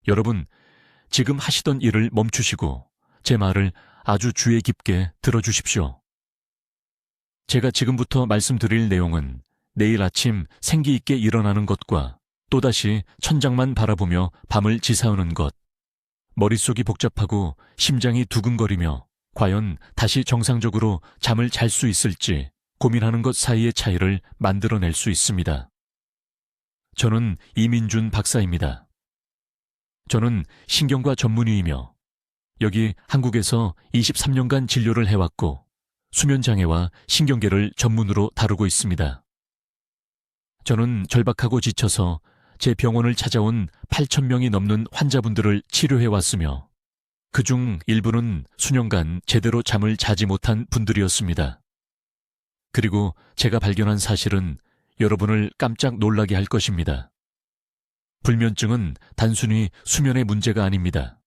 여러분, 지금 하시던 일을 멈추시고 제 말을 아주 주의 깊게 들어주십시오. 제가 지금부터 말씀드릴 내용은 내일 아침 생기 있게 일어나는 것과 또다시 천장만 바라보며 밤을 지새우는 것, 머릿속이 복잡하고 심장이 두근거리며 과연 다시 정상적으로 잠을 잘 수 있을지 고민하는 것 사이의 차이를 만들어낼 수 있습니다. 저는 이민준 박사입니다. 저는 신경과 전문의이며 여기 한국에서 23년간 진료를 해왔고 수면장애와 신경계를 전문으로 다루고 있습니다. 저는 절박하고 지쳐서 제 병원을 찾아온 8,000명이 넘는 환자분들을 치료해왔으며 그중 일부는 수년간 제대로 잠을 자지 못한 분들이었습니다. 그리고 제가 발견한 사실은 여러분을 깜짝 놀라게 할 것입니다. 불면증은 단순히 수면의 문제가 아닙니다.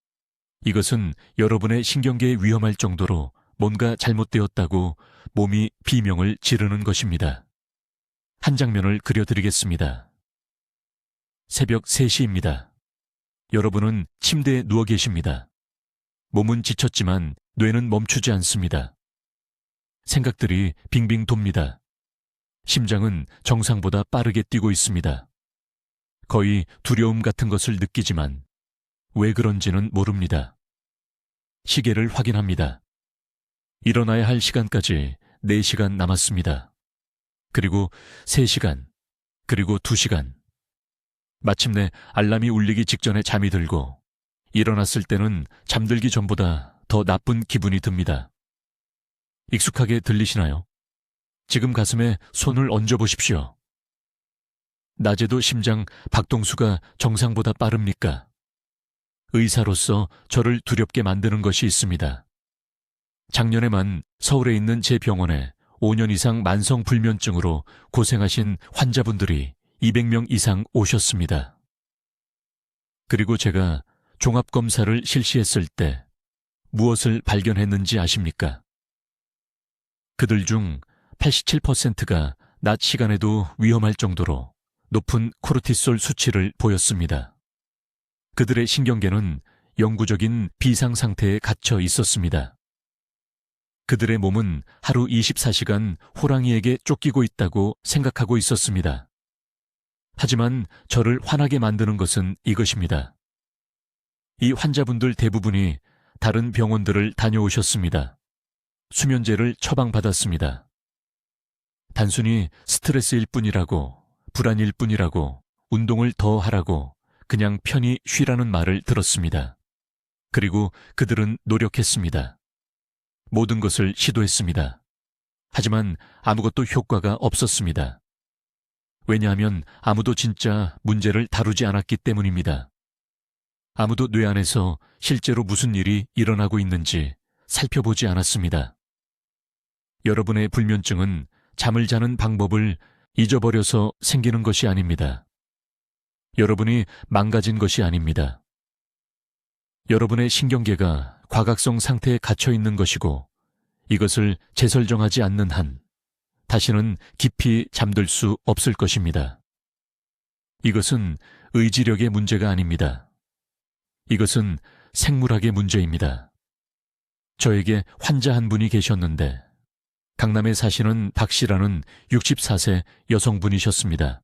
이것은 여러분의 신경계에 위험할 정도로 뭔가 잘못되었다고 몸이 비명을 지르는 것입니다. 한 장면을 그려드리겠습니다. 새벽 3시입니다. 여러분은 침대에 누워 계십니다. 몸은 지쳤지만 뇌는 멈추지 않습니다. 생각들이 빙빙 돕니다. 심장은 정상보다 빠르게 뛰고 있습니다. 거의 두려움 같은 것을 느끼지만 왜 그런지는 모릅니다. 시계를 확인합니다. 일어나야 할 시간까지 4시간 남았습니다. 그리고 3시간, 그리고 2시간. 마침내 알람이 울리기 직전에 잠이 들고 일어났을 때는 잠들기 전보다 더 나쁜 기분이 듭니다. 익숙하게 들리시나요? 지금 가슴에 손을 얹어보십시오. 낮에도 심장 박동수가 정상보다 빠릅니까? 의사로서 저를 두렵게 만드는 것이 있습니다. 작년에만 서울에 있는 제 병원에 5년 이상 만성 불면증으로 고생하신 환자분들이 200명 이상 오셨습니다. 그리고 제가 종합검사를 실시했을 때 무엇을 발견했는지 아십니까? 그들 중 87%가 낮 시간에도 위험할 정도로 높은 코르티솔 수치를 보였습니다. 그들의 신경계는 영구적인 비상 상태에 갇혀 있었습니다. 그들의 몸은 하루 24시간 호랑이에게 쫓기고 있다고 생각하고 있었습니다. 하지만 저를 화나게 만드는 것은 이것입니다. 이 환자분들 대부분이 다른 병원들을 다녀오셨습니다. 수면제를 처방받았습니다. 단순히 스트레스일 뿐이라고, 불안일 뿐이라고, 운동을 더 하라고 그냥 편히 쉬라는 말을 들었습니다. 그리고 그들은 노력했습니다. 모든 것을 시도했습니다. 하지만 아무것도 효과가 없었습니다. 왜냐하면 아무도 진짜 문제를 다루지 않았기 때문입니다. 아무도 뇌 안에서 실제로 무슨 일이 일어나고 있는지 살펴보지 않았습니다. 여러분의 불면증은 잠을 자는 방법을 잊어버려서 생기는 것이 아닙니다. 여러분이 망가진 것이 아닙니다. 여러분의 신경계가 과각성 상태에 갇혀 있는 것이고 이것을 재설정하지 않는 한 다시는 깊이 잠들 수 없을 것입니다. 이것은 의지력의 문제가 아닙니다. 이것은 생물학의 문제입니다. 저에게 환자 한 분이 계셨는데 강남에 사시는 박 씨라는 64세 여성분이셨습니다.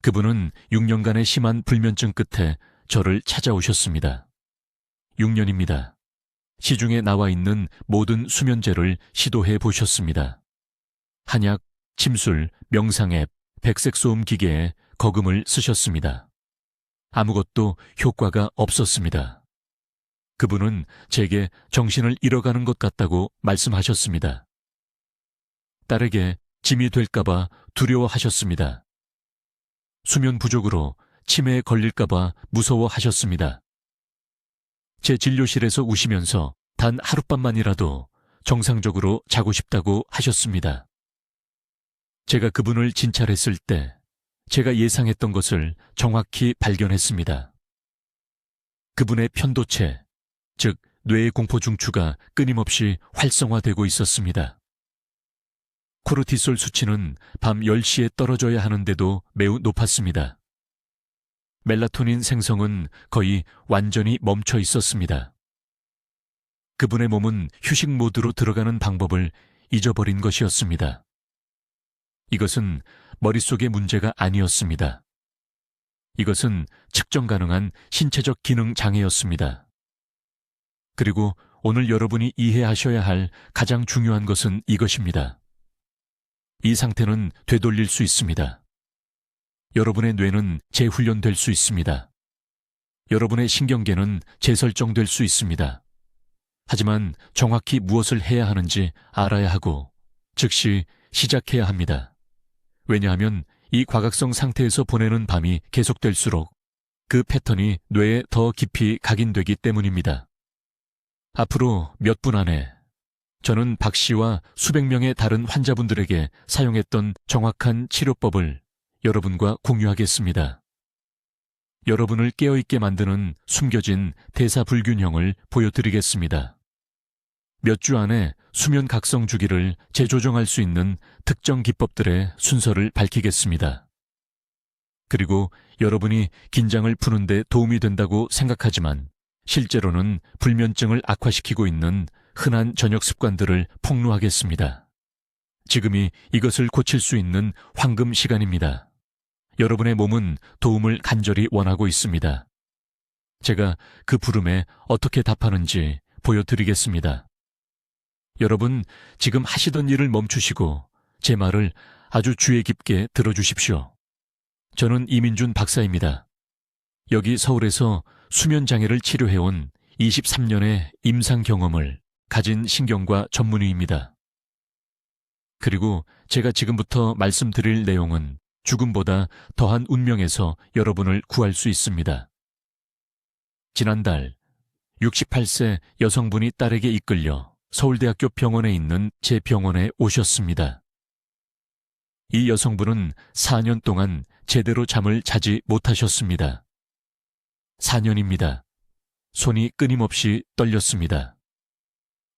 그분은 6년간의 심한 불면증 끝에 저를 찾아오셨습니다. 6년입니다. 시중에 나와 있는 모든 수면제를 시도해 보셨습니다. 한약, 침술, 명상 앱, 백색 소음 기계에 거금을 쓰셨습니다. 아무것도 효과가 없었습니다. 그분은 제게 정신을 잃어가는 것 같다고 말씀하셨습니다. 딸에게 짐이 될까봐 두려워하셨습니다. 수면 부족으로 치매에 걸릴까봐 무서워하셨습니다. 제 진료실에서 우시면서 단 하룻밤만이라도 정상적으로 자고 싶다고 하셨습니다. 제가 그분을 진찰했을 때 제가 예상했던 것을 정확히 발견했습니다. 그분의 편도체, 즉 뇌의 공포중추가 끊임없이 활성화되고 있었습니다. 코르티솔 수치는 밤 10시에 떨어져야 하는데도 매우 높았습니다. 멜라토닌 생성은 거의 완전히 멈춰 있었습니다. 그분의 몸은 휴식 모드로 들어가는 방법을 잊어버린 것이었습니다. 이것은 머릿속의 문제가 아니었습니다. 이것은 측정 가능한 신체적 기능 장애였습니다. 그리고 오늘 여러분이 이해하셔야 할 가장 중요한 것은 이것입니다. 이 상태는 되돌릴 수 있습니다. 여러분의 뇌는 재훈련될 수 있습니다. 여러분의 신경계는 재설정될 수 있습니다. 하지만 정확히 무엇을 해야 하는지 알아야 하고 즉시 시작해야 합니다. 왜냐하면 이 과각성 상태에서 보내는 밤이 계속될수록 그 패턴이 뇌에 더 깊이 각인되기 때문입니다. 앞으로 몇 분 안에 저는 박 씨와 수백 명의 다른 환자분들에게 사용했던 정확한 치료법을 여러분과 공유하겠습니다. 여러분을 깨어있게 만드는 숨겨진 대사불균형을 보여드리겠습니다. 몇 주 안에 수면 각성 주기를 재조정할 수 있는 특정 기법들의 순서를 밝히겠습니다. 그리고 여러분이 긴장을 푸는 데 도움이 된다고 생각하지만 실제로는 불면증을 악화시키고 있는 흔한 저녁 습관들을 폭로하겠습니다. 지금이 이것을 고칠 수 있는 황금 시간입니다. 여러분의 몸은 도움을 간절히 원하고 있습니다. 제가 그 부름에 어떻게 답하는지 보여드리겠습니다. 여러분, 지금 하시던 일을 멈추시고 제 말을 아주 주의 깊게 들어주십시오. 저는 이민준 박사입니다. 여기 서울에서 수면장애를 치료해온 23년의 임상 경험을 가진 신경과 전문의입니다. 그리고 제가 지금부터 말씀드릴 내용은 죽음보다 더한 운명에서 여러분을 구할 수 있습니다. 지난달 68세 여성분이 딸에게 이끌려 서울대학교 병원에 있는 제 병원에 오셨습니다. 이 여성분은 4년 동안 제대로 잠을 자지 못하셨습니다. 4년입니다. 손이 끊임없이 떨렸습니다.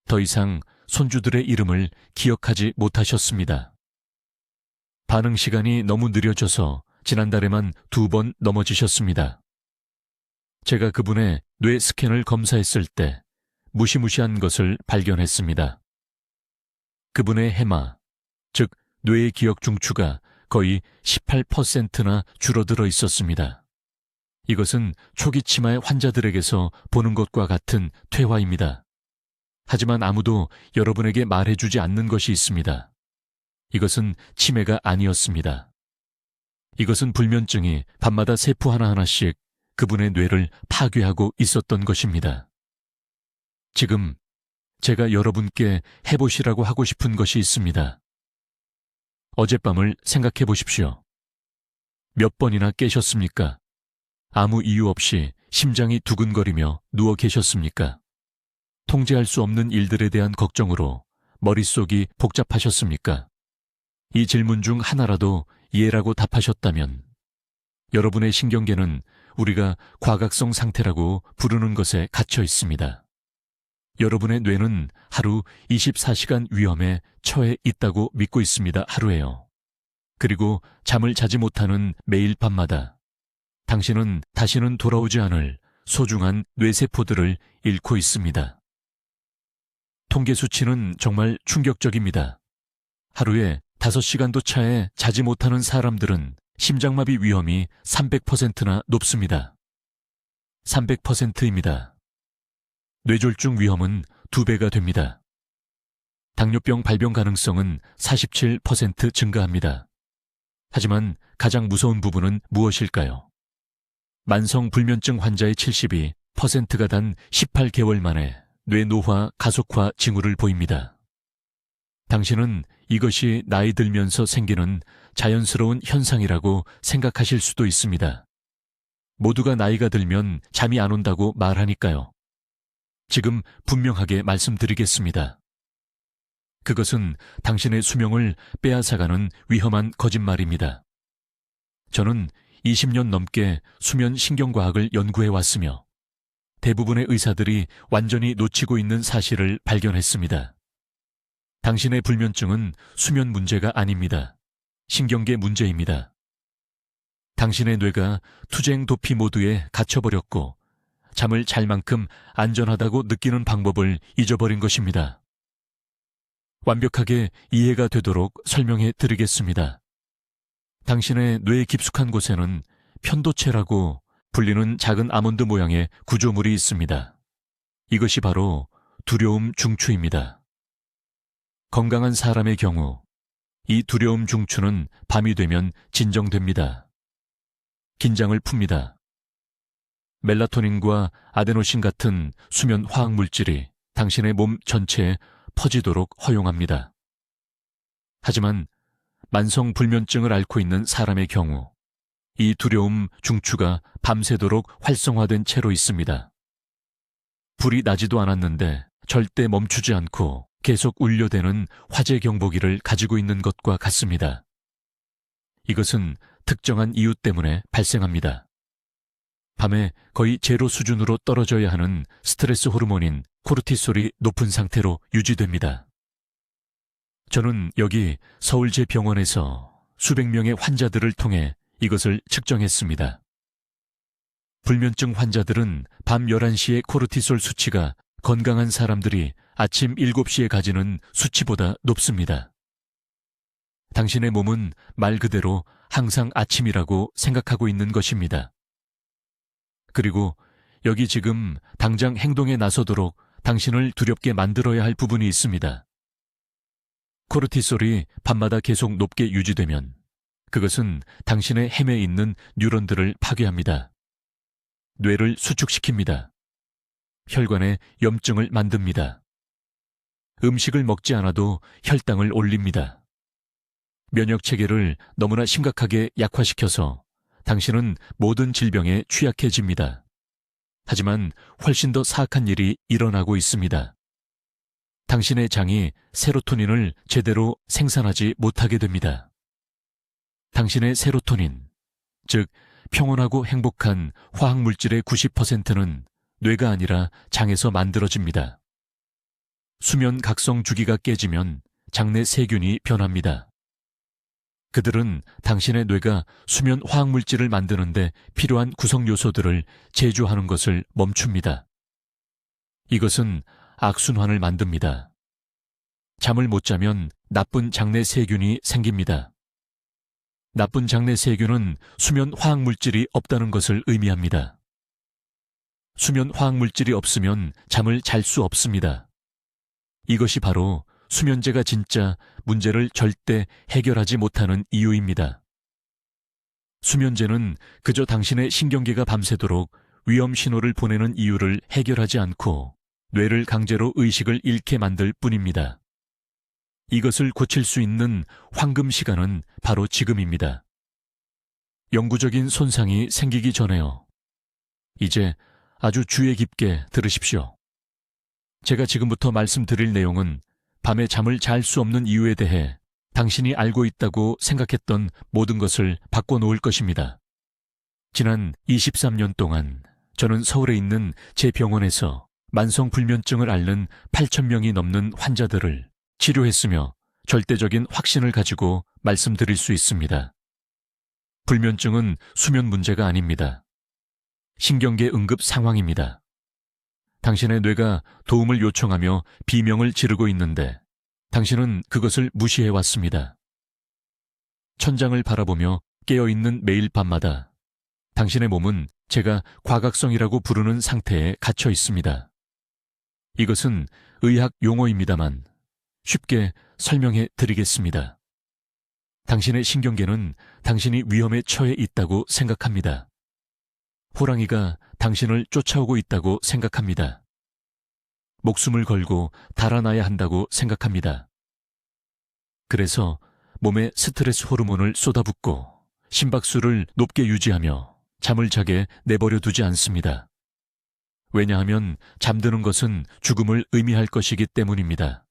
더 이상 손주들의 이름을 기억하지 못하셨습니다. 반응 시간이 너무 느려져서 지난달에만 2번 넘어지셨습니다. 제가 그분의 뇌 스캔을 검사했을 때 무시무시한 것을 발견했습니다. 그분의 해마, 즉 뇌의 기억 중추가 거의 18%나 줄어들어 있었습니다. 이것은 초기 치마의 환자들에게서 보는 것과 같은 퇴화입니다. 하지만 아무도 여러분에게 말해주지 않는 것이 있습니다. 이것은 치매가 아니었습니다. 이것은 불면증이 밤마다 세포 하나하나씩 그분의 뇌를 파괴하고 있었던 것입니다. 지금 제가 여러분께 해보시라고 하고 싶은 것이 있습니다. 어젯밤을 생각해 보십시오. 몇 번이나 깨셨습니까? 아무 이유 없이 심장이 두근거리며 누워 계셨습니까? 통제할 수 없는 일들에 대한 걱정으로 머릿속이 복잡하셨습니까? 이 질문 중 하나라도 예라고 답하셨다면 여러분의 신경계는 우리가 과각성 상태라고 부르는 것에 갇혀 있습니다. 여러분의 뇌는 하루 24시간 위험에 처해 있다고 믿고 있습니다. 하루에요. 그리고 잠을 자지 못하는 매일 밤마다 당신은 다시는 돌아오지 않을 소중한 뇌세포들을 잃고 있습니다. 통계 수치는 정말 충격적입니다. 하루에 5시간도 차에 자지 못하는 사람들은 심장마비 위험이 300%나 높습니다. 300%입니다. 뇌졸중 위험은 2배가 됩니다. 당뇨병 발병 가능성은 47% 증가합니다. 하지만 가장 무서운 부분은 무엇일까요? 만성 불면증 환자의 72%가 단 18개월 만에 뇌노화 가속화 징후를 보입니다. 당신은 이것이 나이 들면서 생기는 자연스러운 현상이라고 생각하실 수도 있습니다. 모두가 나이가 들면 잠이 안 온다고 말하니까요. 지금 분명하게 말씀드리겠습니다. 그것은 당신의 수명을 빼앗아가는 위험한 거짓말입니다. 저는 20년 넘게 수면 신경과학을 연구해 왔으며 대부분의 의사들이 완전히 놓치고 있는 사실을 발견했습니다. 당신의 불면증은 수면 문제가 아닙니다. 신경계 문제입니다. 당신의 뇌가 투쟁 도피 모드에 갇혀버렸고 잠을 잘 만큼 안전하다고 느끼는 방법을 잊어버린 것입니다. 완벽하게 이해가 되도록 설명해 드리겠습니다. 당신의 뇌 깊숙한 곳에는 편도체라고 불리는 작은 아몬드 모양의 구조물이 있습니다. 이것이 바로 두려움 중추입니다. 건강한 사람의 경우 이 두려움 중추는 밤이 되면 진정됩니다. 긴장을 풉니다. 멜라토닌과 아데노신 같은 수면 화학 물질이 당신의 몸 전체에 퍼지도록 허용합니다. 하지만 만성 불면증을 앓고 있는 사람의 경우 이 두려움 중추가 밤새도록 활성화된 채로 있습니다. 불이 나지도 않았는데 절대 멈추지 않고 계속 울려대는 화재 경보기를 가지고 있는 것과 같습니다. 이것은 특정한 이유 때문에 발생합니다. 밤에 거의 제로 수준으로 떨어져야 하는 스트레스 호르몬인 코르티솔이 높은 상태로 유지됩니다. 저는 여기 서울제병원에서 수백 명의 환자들을 통해 이것을 측정했습니다. 불면증 환자들은 밤 11시의 코르티솔 수치가 건강한 사람들이 아침 7시에 가지는 수치보다 높습니다. 당신의 몸은 말 그대로 항상 아침이라고 생각하고 있는 것입니다. 그리고 여기 지금 당장 행동에 나서도록 당신을 두렵게 만들어야 할 부분이 있습니다. 코르티솔이 밤마다 계속 높게 유지되면 그것은 당신의 햄에 있는 뉴런들을 파괴합니다. 뇌를 수축시킵니다. 혈관에 염증을 만듭니다. 음식을 먹지 않아도 혈당을 올립니다. 면역체계를 너무나 심각하게 약화시켜서 당신은 모든 질병에 취약해집니다. 하지만 훨씬 더 사악한 일이 일어나고 있습니다. 당신의 장이 세로토닌을 제대로 생산하지 못하게 됩니다. 당신의 세로토닌, 즉 평온하고 행복한 화학물질의 90%는 뇌가 아니라 장에서 만들어집니다. 수면 각성 주기가 깨지면 장내 세균이 변합니다. 그들은 당신의 뇌가 수면 화학물질을 만드는데 필요한 구성 요소들을 제조하는 것을 멈춥니다. 이것은 악순환을 만듭니다. 잠을 못 자면 나쁜 장내 세균이 생깁니다. 나쁜 장내 세균은 수면 화학물질이 없다는 것을 의미합니다. 수면 화학물질이 없으면 잠을 잘 수 없습니다. 이것이 바로 수면제가 진짜 문제를 절대 해결하지 못하는 이유입니다. 수면제는 그저 당신의 신경계가 밤새도록 위험 신호를 보내는 이유를 해결하지 않고 뇌를 강제로 의식을 잃게 만들 뿐입니다. 이것을 고칠 수 있는 황금 시간은 바로 지금입니다. 영구적인 손상이 생기기 전에요. 이제 아주 주의 깊게 들으십시오. 제가 지금부터 말씀드릴 내용은 밤에 잠을 잘 수 없는 이유에 대해 당신이 알고 있다고 생각했던 모든 것을 바꿔놓을 것입니다. 지난 23년 동안 저는 서울에 있는 제 병원에서 만성불면증을 앓는 8,000명이 넘는 환자들을 치료했으며 절대적인 확신을 가지고 말씀드릴 수 있습니다. 불면증은 수면 문제가 아닙니다. 신경계 응급 상황입니다. 당신의 뇌가 도움을 요청하며 비명을 지르고 있는데 당신은 그것을 무시해왔습니다. 천장을 바라보며 깨어있는 매일 밤마다 당신의 몸은 제가 과각성이라고 부르는 상태에 갇혀 있습니다. 이것은 의학 용어입니다만 쉽게 설명해 드리겠습니다. 당신의 신경계는 당신이 위험에 처해 있다고 생각합니다. 호랑이가 당신을 쫓아오고 있다고 생각합니다. 목숨을 걸고 달아나야 한다고 생각합니다. 그래서 몸에 스트레스 호르몬을 쏟아붓고 심박수를 높게 유지하며 잠을 자게 내버려 두지 않습니다. 왜냐하면 잠드는 것은 죽음을 의미할 것이기 때문입니다.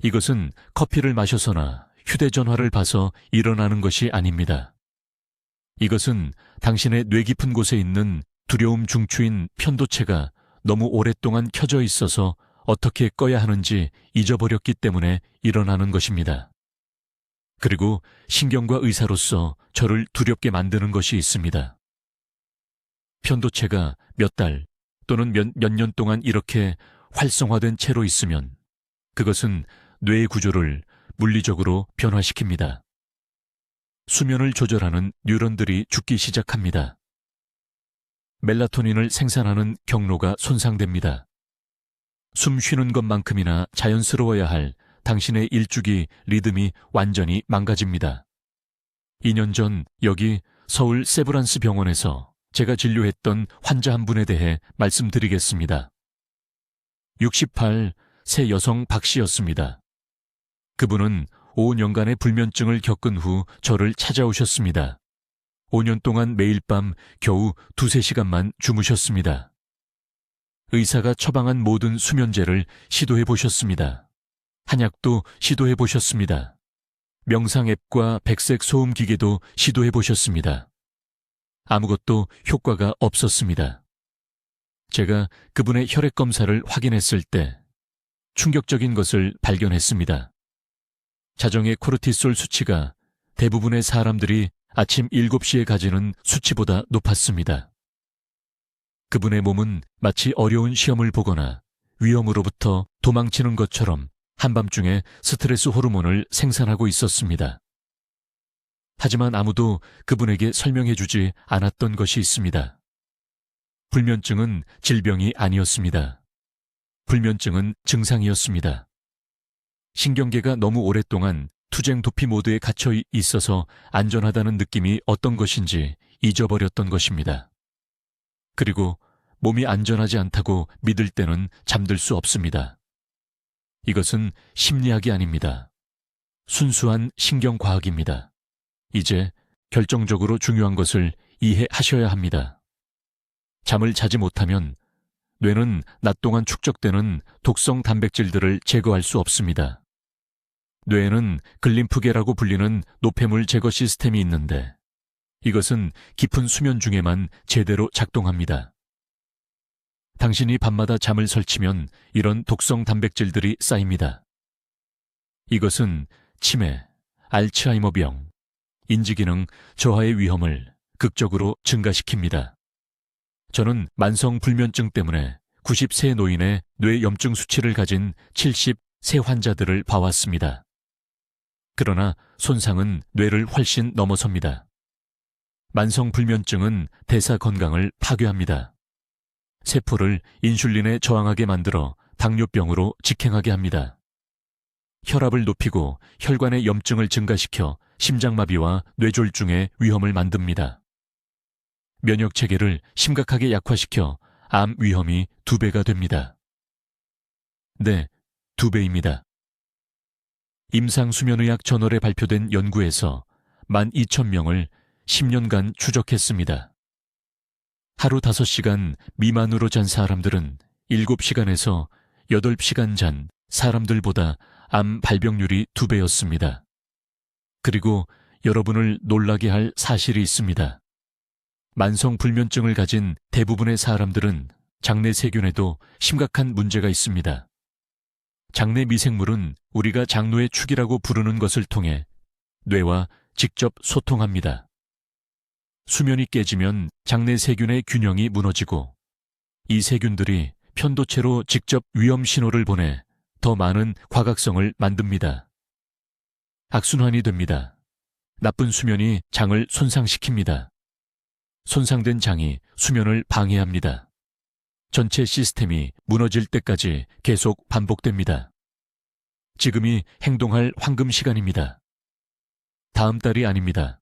이것은 커피를 마셔서나 휴대전화를 봐서 일어나는 것이 아닙니다. 이것은 당신의 뇌 깊은 곳에 있는 두려움 중추인 편도체가 너무 오랫동안 켜져 있어서 어떻게 꺼야 하는지 잊어버렸기 때문에 일어나는 것입니다. 그리고 신경과 의사로서 저를 두렵게 만드는 것이 있습니다. 편도체가 몇 달 또는 몇 년 동안 이렇게 활성화된 채로 있으면 그것은 뇌의 구조를 물리적으로 변화시킵니다. 수면을 조절하는 뉴런들이 죽기 시작합니다. 멜라토닌을 생산하는 경로가 손상됩니다. 숨 쉬는 것만큼이나 자연스러워야 할 당신의 일주기 리듬이 완전히 망가집니다. 2년 전 여기 서울 세브란스 병원에서 제가 진료했던 환자 한 분에 대해 말씀드리겠습니다. 68 새 여성 박 씨였습니다. 그분은 5년간의 불면증을 겪은 후 저를 찾아오셨습니다. 5년 동안 매일 밤 겨우 2~3시간만 주무셨습니다. 의사가 처방한 모든 수면제를 시도해 보셨습니다. 한약도 시도해 보셨습니다. 명상 앱과 백색 소음 기계도 시도해 보셨습니다. 아무것도 효과가 없었습니다. 제가 그분의 혈액 검사를 확인했을 때 충격적인 것을 발견했습니다. 자정의 코르티솔 수치가 대부분의 사람들이 아침 7시에 가지는 수치보다 높았습니다. 그분의 몸은 마치 어려운 시험을 보거나 위험으로부터 도망치는 것처럼 한밤중에 스트레스 호르몬을 생산하고 있었습니다. 하지만 아무도 그분에게 설명해주지 않았던 것이 있습니다. 불면증은 질병이 아니었습니다. 불면증은 증상이었습니다. 신경계가 너무 오랫동안 투쟁 도피 모드에 갇혀 있어서 안전하다는 느낌이 어떤 것인지 잊어버렸던 것입니다. 그리고 몸이 안전하지 않다고 믿을 때는 잠들 수 없습니다. 이것은 심리학이 아닙니다. 순수한 신경과학입니다. 이제 결정적으로 중요한 것을 이해하셔야 합니다. 잠을 자지 못하면 뇌는 낮 동안 축적되는 독성 단백질들을 제거할 수 없습니다. 뇌에는 글림프계라고 불리는 노폐물 제거 시스템이 있는데 이것은 깊은 수면 중에만 제대로 작동합니다. 당신이 밤마다 잠을 설치면 이런 독성 단백질들이 쌓입니다. 이것은 치매, 알츠하이머병, 인지기능 저하의 위험을 극적으로 증가시킵니다. 저는 만성 불면증 때문에 90세 노인의 뇌염증 수치를 가진 70세 환자들을 봐왔습니다. 그러나 손상은 뇌를 훨씬 넘어섭니다. 만성 불면증은 대사 건강을 파괴합니다. 세포를 인슐린에 저항하게 만들어 당뇨병으로 직행하게 합니다. 혈압을 높이고 혈관의 염증을 증가시켜 심장마비와 뇌졸중의 위험을 만듭니다. 면역체계를 심각하게 약화시켜 암 위험이 2배가 됩니다. 네, 2배입니다. 임상수면의학 저널에 발표된 연구에서 12,000명을 10년간 추적했습니다. 하루 5시간 미만으로 잔 사람들은 7시간에서 8시간 잔 사람들보다 암 발병률이 2배였습니다. 그리고 여러분을 놀라게 할 사실이 있습니다. 만성 불면증을 가진 대부분의 사람들은 장내 세균에도 심각한 문제가 있습니다. 장내 미생물은 우리가 장노의 축이라고 부르는 것을 통해 뇌와 직접 소통합니다. 수면이 깨지면 장내 세균의 균형이 무너지고 이 세균들이 편도체로 직접 위험 신호를 보내 더 많은 과각성을 만듭니다. 악순환이 됩니다. 나쁜 수면이 장을 손상시킵니다. 손상된 장이 수면을 방해합니다. 전체 시스템이 무너질 때까지 계속 반복됩니다. 지금이 행동할 황금 시간입니다. 다음 달이 아닙니다.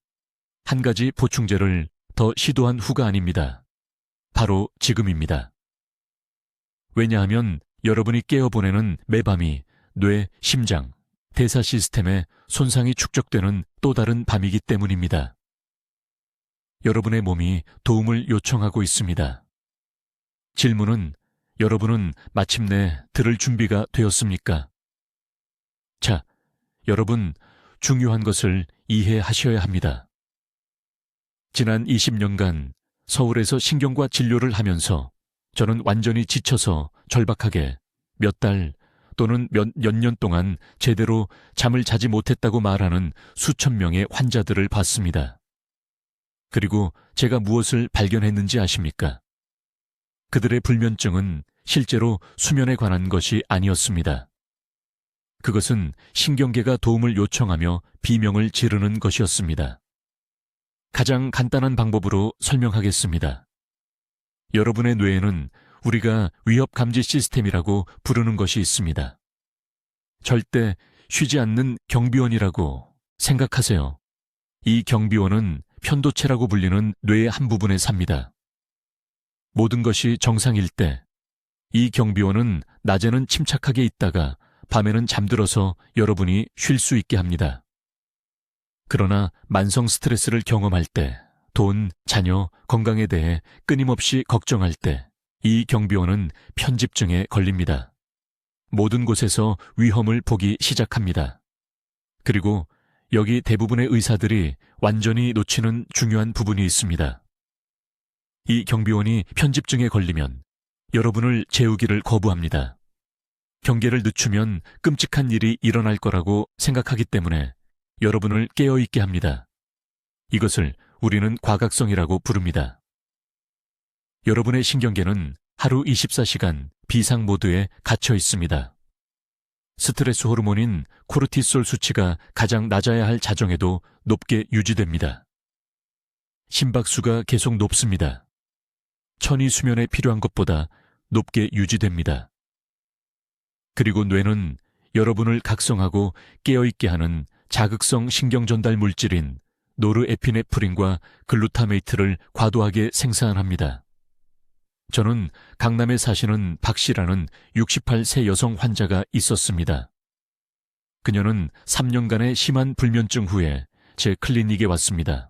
한 가지 보충제를 더 시도한 후가 아닙니다. 바로 지금입니다. 왜냐하면 여러분이 깨어보내는 매밤이 뇌, 심장, 대사 시스템에 손상이 축적되는 또 다른 밤이기 때문입니다. 여러분의 몸이 도움을 요청하고 있습니다. 질문은 여러분은 마침내 들을 준비가 되었습니까? 자, 여러분 중요한 것을 이해하셔야 합니다. 지난 20년간 서울에서 신경과 진료를 하면서 저는 완전히 지쳐서 절박하게 몇 달 또는 몇 년 동안 제대로 잠을 자지 못했다고 말하는 수천 명의 환자들을 봤습니다. 그리고 제가 무엇을 발견했는지 아십니까? 그들의 불면증은 실제로 수면에 관한 것이 아니었습니다. 그것은 신경계가 도움을 요청하며 비명을 지르는 것이었습니다. 가장 간단한 방법으로 설명하겠습니다. 여러분의 뇌에는 우리가 위협 감지 시스템이라고 부르는 것이 있습니다. 절대 쉬지 않는 경비원이라고 생각하세요. 이 경비원은 편도체라고 불리는 뇌의 한 부분에 삽니다. 모든 것이 정상일 때 이 경비원은 낮에는 침착하게 있다가 밤에는 잠들어서 여러분이 쉴 수 있게 합니다. 그러나 만성 스트레스를 경험할 때, 돈, 자녀, 건강에 대해 끊임없이 걱정할 때 이 경비원은 편집증에 걸립니다. 모든 곳에서 위험을 보기 시작합니다. 그리고 여기 대부분의 의사들이 완전히 놓치는 중요한 부분이 있습니다. 이 경비원이 편집증에 걸리면 여러분을 재우기를 거부합니다. 경계를 늦추면 끔찍한 일이 일어날 거라고 생각하기 때문에 여러분을 깨어있게 합니다. 이것을 우리는 과각성이라고 부릅니다. 여러분의 신경계는 하루 24시간 비상 모드에 갇혀 있습니다. 스트레스 호르몬인 코르티솔 수치가 가장 낮아야 할 자정에도 높게 유지됩니다. 심박수가 계속 높습니다. 천이 수면에 필요한 것보다 높게 유지됩니다. 그리고 뇌는 여러분을 각성하고 깨어있게 하는 자극성 신경전달 물질인 노르에피네프린과 글루타메이트를 과도하게 생산합니다. 저는 강남에 사시는 박 씨라는 68세 여성 환자가 있었습니다. 그녀는 3년간의 심한 불면증 후에 제 클리닉에 왔습니다.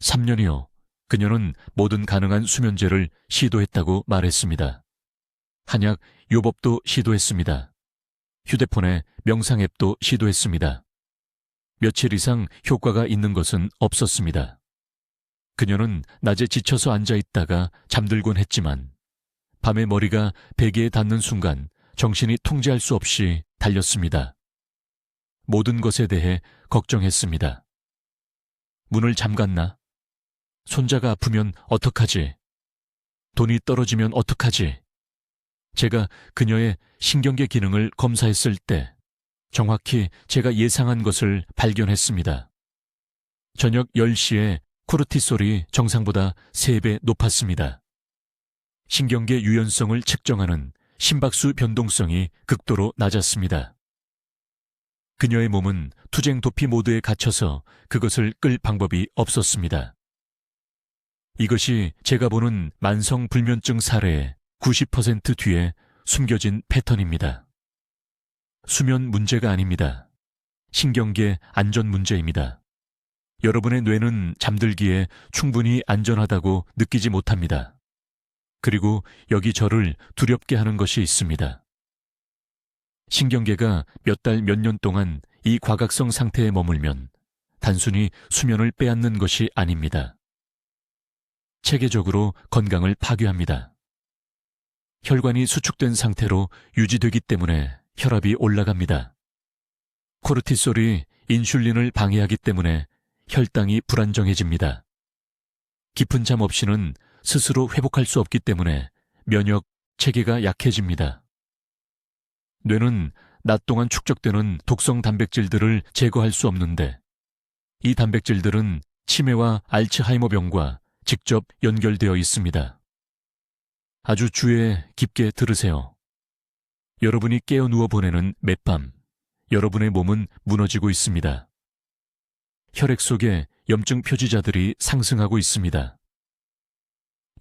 3년이요. 그녀는 모든 가능한 수면제를 시도했다고 말했습니다. 한약, 요법도 시도했습니다. 휴대폰에 명상 앱도 시도했습니다. 며칠 이상 효과가 있는 것은 없었습니다. 그녀는 낮에 지쳐서 앉아 있다가 잠들곤 했지만 밤에 머리가 베개에 닿는 순간 정신이 통제할 수 없이 달렸습니다. 모든 것에 대해 걱정했습니다. 문을 잠갔나? 손자가 아프면 어떡하지? 돈이 떨어지면 어떡하지? 제가 그녀의 신경계 기능을 검사했을 때 정확히 제가 예상한 것을 발견했습니다. 저녁 10시에 코르티솔이 정상보다 3배 높았습니다. 신경계 유연성을 측정하는 심박수 변동성이 극도로 낮았습니다. 그녀의 몸은 투쟁 도피 모드에 갇혀서 그것을 끌 방법이 없었습니다. 이것이 제가 보는 만성 불면증 사례의 90% 뒤에 숨겨진 패턴입니다. 수면 문제가 아닙니다. 신경계 안전 문제입니다. 여러분의 뇌는 잠들기에 충분히 안전하다고 느끼지 못합니다. 그리고 여기 저를 두렵게 하는 것이 있습니다. 신경계가 몇 달, 몇 년 동안 이 과각성 상태에 머물면 단순히 수면을 빼앗는 것이 아닙니다. 체계적으로 건강을 파괴합니다. 혈관이 수축된 상태로 유지되기 때문에 혈압이 올라갑니다. 코르티솔이 인슐린을 방해하기 때문에 혈당이 불안정해집니다. 깊은 잠 없이는 스스로 회복할 수 없기 때문에 면역 체계가 약해집니다. 뇌는 낮 동안 축적되는 독성 단백질들을 제거할 수 없는데 이 단백질들은 치매와 알츠하이머병과 직접 연결되어 있습니다. 아주 주의 깊게 들으세요. 여러분이 깨어 누워 보내는 매밤, 여러분의 몸은 무너지고 있습니다. 혈액 속에 염증 표지자들이 상승하고 있습니다.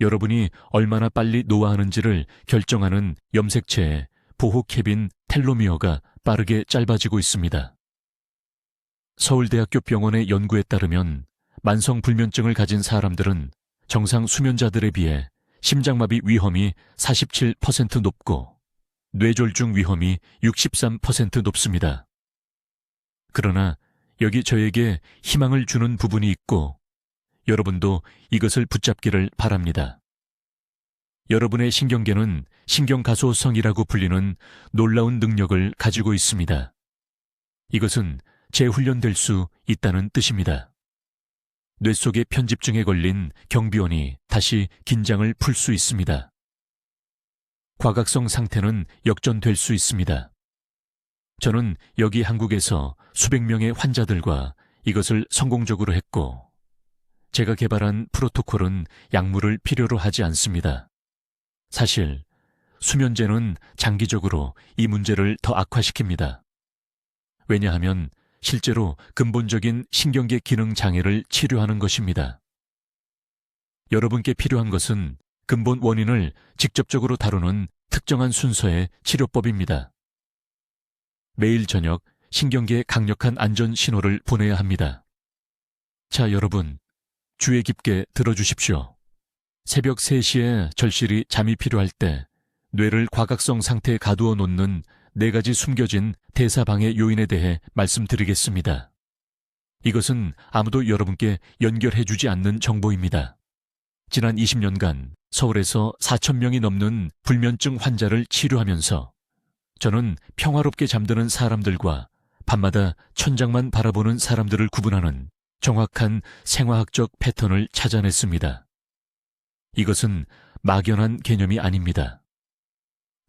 여러분이 얼마나 빨리 노화하는지를 결정하는 염색체의 보호캡인 텔로미어가 빠르게 짧아지고 있습니다. 서울대학교 병원의 연구에 따르면 만성 불면증을 가진 사람들은 정상 수면자들에 비해 심장마비 위험이 47% 높고 뇌졸중 위험이 63% 높습니다. 그러나 여기 저에게 희망을 주는 부분이 있고 여러분도 이것을 붙잡기를 바랍니다. 여러분의 신경계는 신경가소성이라고 불리는 놀라운 능력을 가지고 있습니다. 이것은 재훈련될 수 있다는 뜻입니다. 뇌 속의 편집증에 걸린 경비원이 다시 긴장을 풀 수 있습니다. 과각성 상태는 역전될 수 있습니다. 저는 여기 한국에서 수백 명의 환자들과 이것을 성공적으로 했고, 제가 개발한 프로토콜은 약물을 필요로 하지 않습니다. 사실 수면제는 장기적으로 이 문제를 더 악화시킵니다. 왜냐하면 실제로 근본적인 신경계 기능 장애를 치료하는 것입니다. 여러분께 필요한 것은 근본 원인을 직접적으로 다루는 특정한 순서의 치료법입니다. 매일 저녁 신경계에 강력한 안전 신호를 보내야 합니다. 자, 여러분, 주의 깊게 들어주십시오. 새벽 3시에 절실히 잠이 필요할 때 뇌를 과각성 상태에 가두어 놓는 4가지 숨겨진 대사방해 요인에 대해 말씀드리겠습니다. 이것은 아무도 여러분께 연결해주지 않는 정보입니다. 지난 20년간 서울에서 4,000명이 넘는 불면증 환자를 치료하면서 저는 평화롭게 잠드는 사람들과 밤마다 천장만 바라보는 사람들을 구분하는 정확한 생화학적 패턴을 찾아냈습니다. 이것은 막연한 개념이 아닙니다.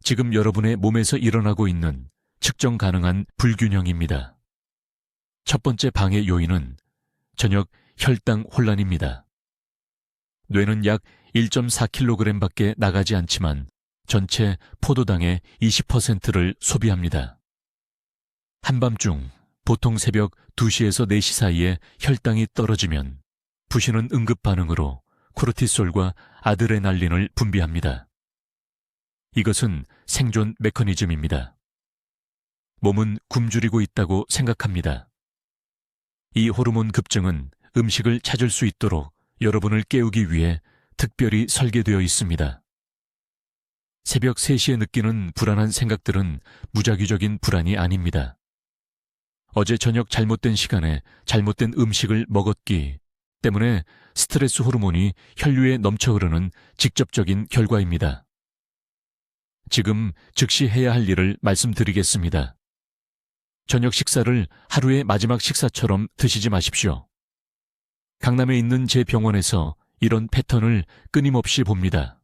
지금 여러분의 몸에서 일어나고 있는 측정 가능한 불균형입니다. 첫 번째 방해 요인은 저녁 혈당 혼란입니다. 뇌는 약 1.4kg밖에 나가지 않지만 전체 포도당의 20%를 소비합니다. 한밤중 보통 새벽 2시에서 4시 사이에 혈당이 떨어지면 부신은 응급 반응으로 코르티솔과 아드레날린을 분비합니다. 이것은 생존 메커니즘입니다. 몸은 굶주리고 있다고 생각합니다. 이 호르몬 급증은 음식을 찾을 수 있도록 여러분을 깨우기 위해 특별히 설계되어 있습니다. 새벽 3시에 느끼는 불안한 생각들은 무작위적인 불안이 아닙니다. 어제 저녁 잘못된 시간에 잘못된 음식을 먹었기 때문에 스트레스 호르몬이 혈류에 넘쳐 흐르는 직접적인 결과입니다. 지금 즉시 해야 할 일을 말씀드리겠습니다. 저녁 식사를 하루의 마지막 식사처럼 드시지 마십시오. 강남에 있는 제 병원에서 이런 패턴을 끊임없이 봅니다.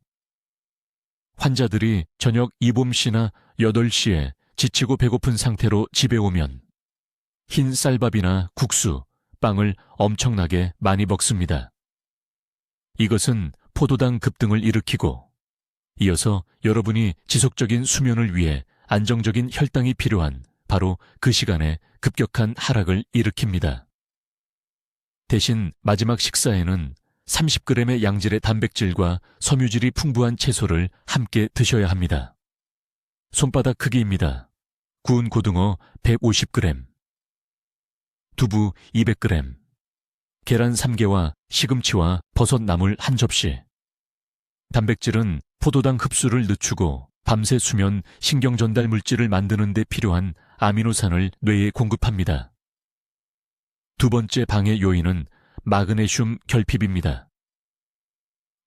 환자들이 저녁 7시나 8시에 지치고 배고픈 상태로 집에 오면 흰 쌀밥이나 국수, 빵을 엄청나게 많이 먹습니다. 이것은 포도당 급등을 일으키고 이어서 여러분이 지속적인 수면을 위해 안정적인 혈당이 필요한 바로 그 시간에 급격한 하락을 일으킵니다. 대신 마지막 식사에는 30g의 양질의 단백질과 섬유질이 풍부한 채소를 함께 드셔야 합니다. 손바닥 크기입니다. 구운 고등어 150g, 두부 200g, 계란 3개와 시금치와 버섯 나물 1접시. 단백질은 포도당 흡수를 늦추고 밤새 수면 신경 전달 물질을 만드는 데 필요한 아미노산을 뇌에 공급합니다. 두 번째 방해 요인은 마그네슘 결핍입니다.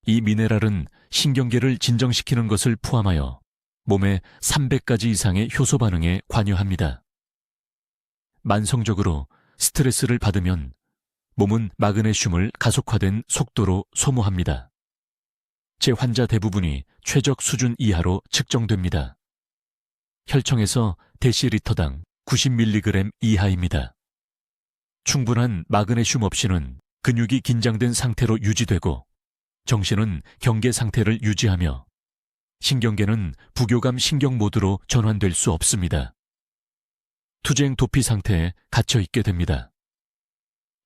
이 미네랄은 신경계를 진정시키는 것을 포함하여 몸의 300가지 이상의 효소 반응에 관여합니다. 만성적으로 스트레스를 받으면 몸은 마그네슘을 가속화된 속도로 소모합니다. 제 환자 대부분이 최적 수준 이하로 측정됩니다. 혈청에서 데시리터당 90mg 이하입니다. 충분한 마그네슘 없이는 근육이 긴장된 상태로 유지되고 정신은 경계 상태를 유지하며 신경계는 부교감 신경 모드로 전환될 수 없습니다. 투쟁 도피 상태에 갇혀 있게 됩니다.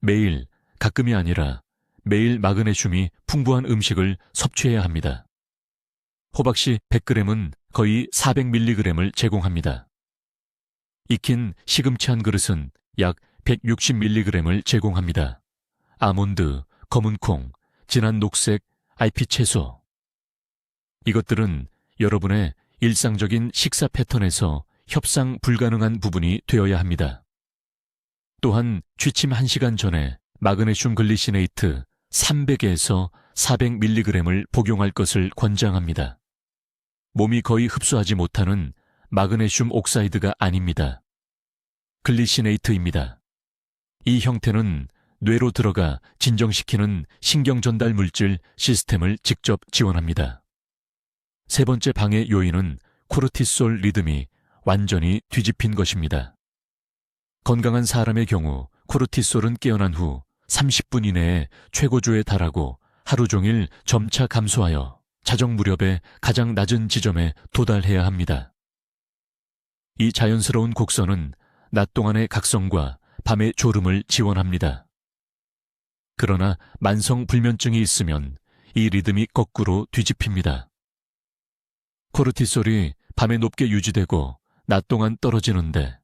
매일, 가끔이 아니라 매일 마그네슘이 풍부한 음식을 섭취해야 합니다. 호박씨 100g은 거의 400mg을 제공합니다. 익힌 시금치 한 그릇은 약 160mg을 제공합니다. 아몬드, 검은콩, 진한 녹색, IP 채소. 이것들은 여러분의 일상적인 식사 패턴에서 협상 불가능한 부분이 되어야 합니다. 또한 취침 1시간 전에 마그네슘 글리시네이트 300에서 400mg을 복용할 것을 권장합니다. 몸이 거의 흡수하지 못하는 마그네슘 옥사이드가 아닙니다. 글리시네이트입니다. 이 형태는 뇌로 들어가 진정시키는 신경전달 물질 시스템을 직접 지원합니다. 세 번째 방해 요인은 코르티솔 리듬이 완전히 뒤집힌 것입니다. 건강한 사람의 경우 코르티솔은 깨어난 후 30분 이내에 최고조에 달하고 하루 종일 점차 감소하여 자정 무렵에 가장 낮은 지점에 도달해야 합니다. 이 자연스러운 곡선은 낮 동안의 각성과 밤의 졸음을 지원합니다. 그러나 만성 불면증이 있으면 이 리듬이 거꾸로 뒤집힙니다. 코르티솔이 밤에 높게 유지되고 낮 동안 떨어지는데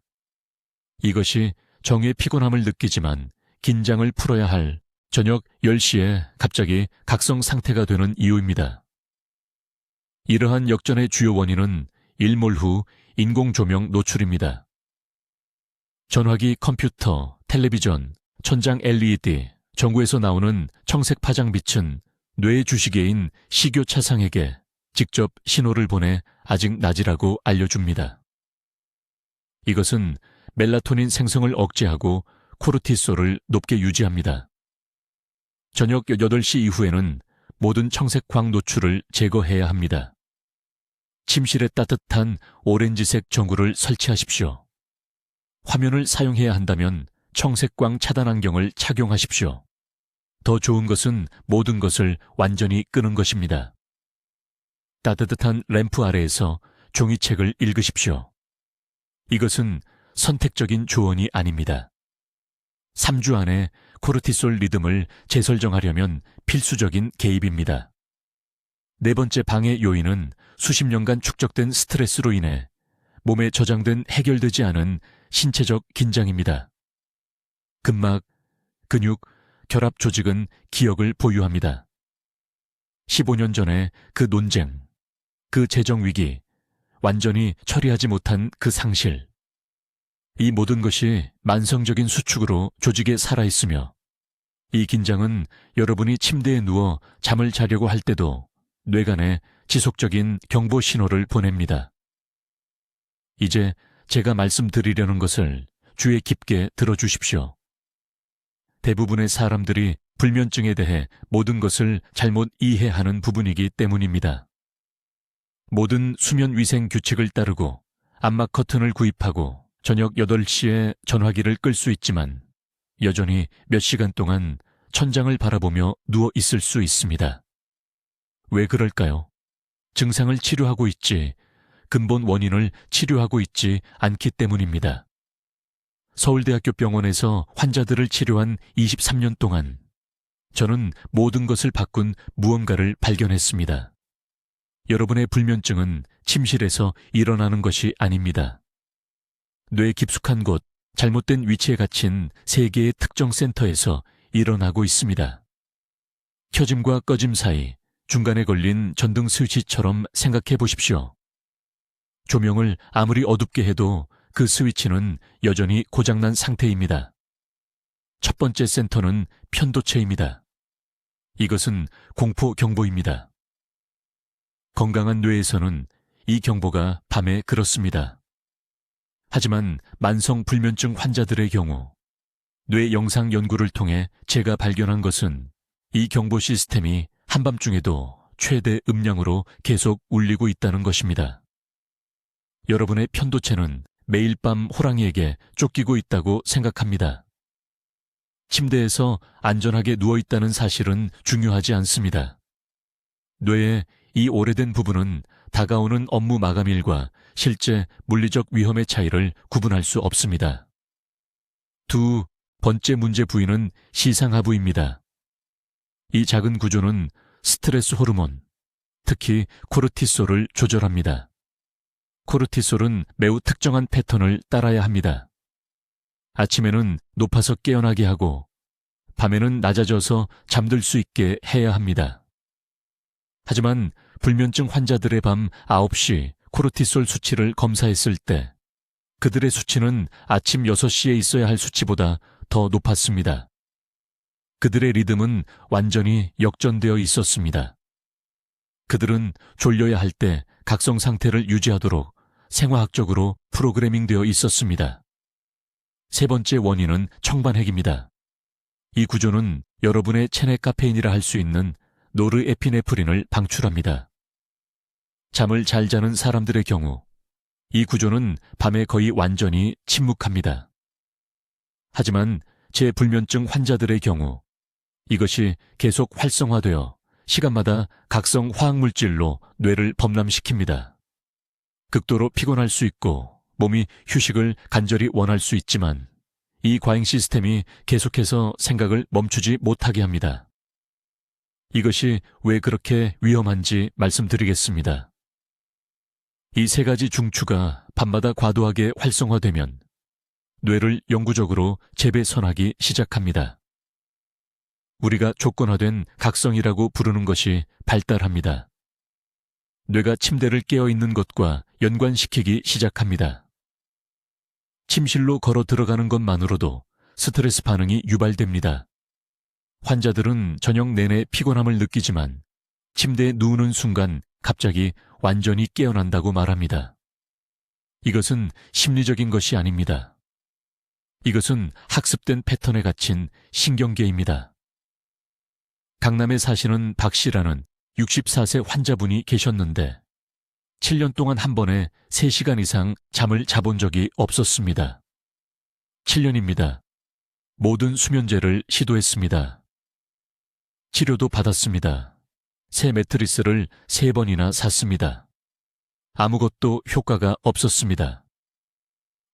이것이 정의 피곤함을 느끼지만 긴장을 풀어야 할 저녁 10시에 갑자기 각성 상태가 되는 이유입니다. 이러한 역전의 주요 원인은 일몰 후 인공조명 노출입니다. 전화기, 컴퓨터, 텔레비전, 천장 LED, 전구에서 나오는 청색 파장빛은 뇌의 주시계인 식교차상에게 직접 신호를 보내 아직 낮이라고 알려줍니다. 이것은 멜라토닌 생성을 억제하고 코르티솔을 높게 유지합니다. 저녁 8시 이후에는 모든 청색광 노출을 제거해야 합니다. 침실에 따뜻한 오렌지색 전구를 설치하십시오. 화면을 사용해야 한다면 청색광 차단 안경을 착용하십시오. 더 좋은 것은 모든 것을 완전히 끄는 것입니다. 따뜻한 램프 아래에서 종이책을 읽으십시오. 이것은 선택적인 조언이 아닙니다. 3주 안에 코르티솔 리듬을 재설정하려면 필수적인 개입입니다. 네 번째 방해 요인은 수십 년간 축적된 스트레스로 인해 몸에 저장된 해결되지 않은 신체적 긴장입니다. 근막, 근육, 결합 조직은 기억을 보유합니다. 15년 전에 그 논쟁, 그 재정 위기, 완전히 처리하지 못한 그 상실. 이 모든 것이 만성적인 수축으로 조직에 살아있으며 이 긴장은 여러분이 침대에 누워 잠을 자려고 할 때도 뇌간에 지속적인 경보 신호를 보냅니다. 이제 제가 말씀드리려는 것을 주의 깊게 들어주십시오. 대부분의 사람들이 불면증에 대해 모든 것을 잘못 이해하는 부분이기 때문입니다. 모든 수면 위생 규칙을 따르고 암막 커튼을 구입하고 저녁 8시에 전화기를 끌 수 있지만 여전히 몇 시간 동안 천장을 바라보며 누워 있을 수 있습니다. 왜 그럴까요? 증상을 치료하고 있지 근본 원인을 치료하고 있지 않기 때문입니다. 서울대학교 병원에서 환자들을 치료한 23년 동안 저는 모든 것을 바꾼 무언가를 발견했습니다. 여러분의 불면증은 침실에서 일어나는 것이 아닙니다. 뇌 깊숙한 곳, 잘못된 위치에 갇힌 세 개의 특정 센터에서 일어나고 있습니다. 켜짐과 꺼짐 사이 중간에 걸린 전등 스위치처럼 생각해 보십시오. 조명을 아무리 어둡게 해도 그 스위치는 여전히 고장난 상태입니다. 첫 번째 센터는 편도체입니다. 이것은 공포 경보입니다. 건강한 뇌에서는 이 경보가 밤에 그렇습니다. 하지만 만성 불면증 환자들의 경우 뇌 영상 연구를 통해 제가 발견한 것은 이 경보 시스템이 한밤중에도 최대 음량으로 계속 울리고 있다는 것입니다. 여러분의 편도체는 매일 밤 호랑이에게 쫓기고 있다고 생각합니다. 침대에서 안전하게 누워있다는 사실은 중요하지 않습니다. 뇌의 이 오래된 부분은 다가오는 업무 마감일과 실제 물리적 위험의 차이를 구분할 수 없습니다. 두 번째 문제 부위는 시상하부입니다. 이 작은 구조는 스트레스 호르몬, 특히 코르티솔을 조절합니다. 코르티솔은 매우 특정한 패턴을 따라야 합니다. 아침에는 높아서 깨어나게 하고 밤에는 낮아져서 잠들 수 있게 해야 합니다. 하지만 불면증 환자들의 밤 9시 코르티솔 수치를 검사했을 때 그들의 수치는 아침 6시에 있어야 할 수치보다 더 높았습니다. 그들의 리듬은 완전히 역전되어 있었습니다. 그들은 졸려야 할 때 각성 상태를 유지하도록 생화학적으로 프로그래밍되어 있었습니다. 세 번째 원인은 청반핵입니다. 이 구조는 여러분의 체내 카페인이라 할 수 있는 노르에피네프린을 방출합니다. 잠을 잘 자는 사람들의 경우 이 구조는 밤에 거의 완전히 침묵합니다. 하지만 재불면증 환자들의 경우 이것이 계속 활성화되어 시간마다 각성 화학물질로 뇌를 범람시킵니다. 극도로 피곤할 수 있고 몸이 휴식을 간절히 원할 수 있지만 이 과잉 시스템이 계속해서 생각을 멈추지 못하게 합니다. 이것이 왜 그렇게 위험한지 말씀드리겠습니다. 이 세 가지 중추가 밤마다 과도하게 활성화되면 뇌를 영구적으로 재배선하기 시작합니다. 우리가 조건화된 각성이라고 부르는 것이 발달합니다. 뇌가 침대를 깨어있는 것과 연관시키기 시작합니다. 침실로 걸어 들어가는 것만으로도 스트레스 반응이 유발됩니다. 환자들은 저녁 내내 피곤함을 느끼지만 침대에 누우는 순간 갑자기 완전히 깨어난다고 말합니다. 이것은 심리적인 것이 아닙니다. 이것은 학습된 패턴에 갇힌 신경계입니다. 강남에 사시는 박 씨라는 64세 환자분이 계셨는데 7년 동안 한 번에 3시간 이상 잠을 자본 적이 없었습니다. 7년입니다. 모든 수면제를 시도했습니다. 치료도 받았습니다. 새 매트리스를 3번이나 샀습니다. 아무것도 효과가 없었습니다.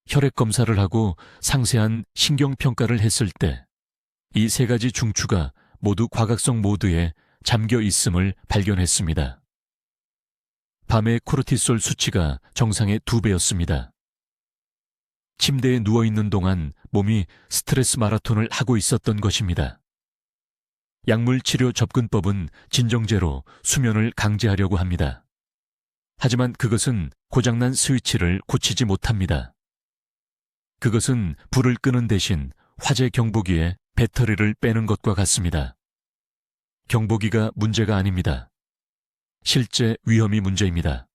혈액 검사를 하고 상세한 신경평가를 했을 때 이 3가지 중추가 모두 과각성 모드에 잠겨 있음을 발견했습니다. 밤의 코르티솔 수치가 정상의 2배였습니다. 침대에 누워있는 동안 몸이 스트레스 마라톤을 하고 있었던 것입니다. 약물 치료 접근법은 진정제로 수면을 강제하려고 합니다. 하지만 그것은 고장난 스위치를 고치지 못합니다. 그것은 불을 끄는 대신 화재 경보기에 배터리를 빼는 것과 같습니다. 경보기가 문제가 아닙니다. 실제 위험이 문제입니다.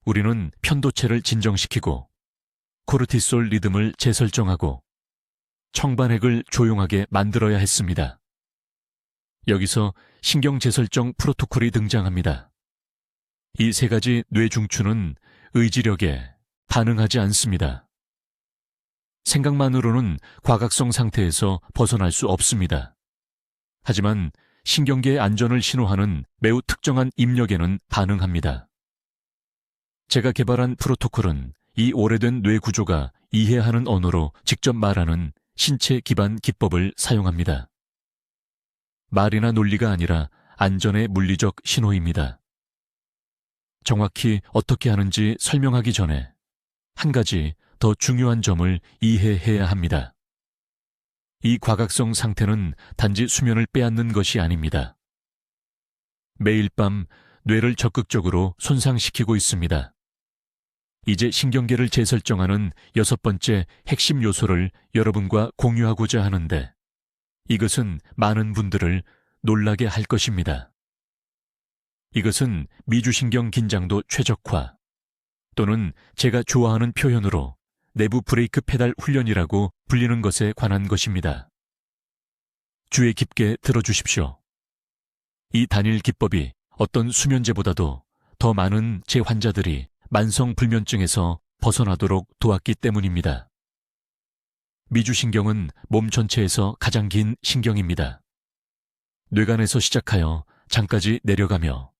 우리는 편도체를 진정시키고 코르티솔 리듬을 재설정하고 청반핵을 조용하게 만들어야 했습니다. 여기서 신경 재설정 프로토콜이 등장합니다. 이 3가지 뇌 중추는 의지력에 반응하지 않습니다. 생각만으로는 과각성 상태에서 벗어날 수 없습니다. 하지만 신경계의 안전을 신호하는 매우 특정한 입력에는 반응합니다. 제가 개발한 프로토콜은 이 오래된 뇌 구조가 이해하는 언어로 직접 말하는 신체 기반 기법을 사용합니다. 말이나 논리가 아니라 안전의 물리적 신호입니다. 정확히 어떻게 하는지 설명하기 전에 한 가지 더 중요한 점을 이해해야 합니다. 이 과각성 상태는 단지 수면을 빼앗는 것이 아닙니다. 매일 밤 뇌를 적극적으로 손상시키고 있습니다. 이제 신경계를 재설정하는 6번째 핵심 요소를 여러분과 공유하고자 하는데 이것은 많은 분들을 놀라게 할 것입니다. 이것은 미주신경 긴장도 최적화 또는 제가 좋아하는 표현으로 내부 브레이크 페달 훈련이라고 불리는 것에 관한 것입니다. 주의 깊게 들어주십시오. 이 단일 기법이 어떤 수면제보다도 더 많은 제 환자들이 만성 불면증에서 벗어나도록 도왔기 때문입니다. 미주신경은 몸 전체에서 가장 긴 신경입니다. 뇌간에서 시작하여 장까지 내려가며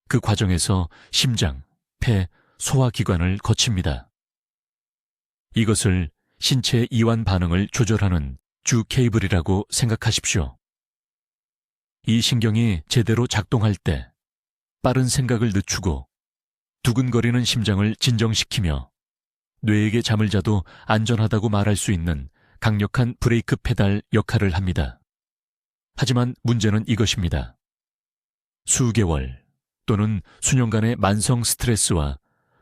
그 과정에서 심장, 폐, 소화기관을 거칩니다. 이것을 신체의 이완 반응을 조절하는 주 케이블이라고 생각하십시오. 이 신경이 제대로 작동할 때 빠른 생각을 늦추고 두근거리는 심장을 진정시키며 뇌에게 잠을 자도 안전하다고 말할 수 있는 강력한 브레이크 페달 역할을 합니다. 하지만 문제는 이것입니다. 수개월 또는 수년간의 만성 스트레스와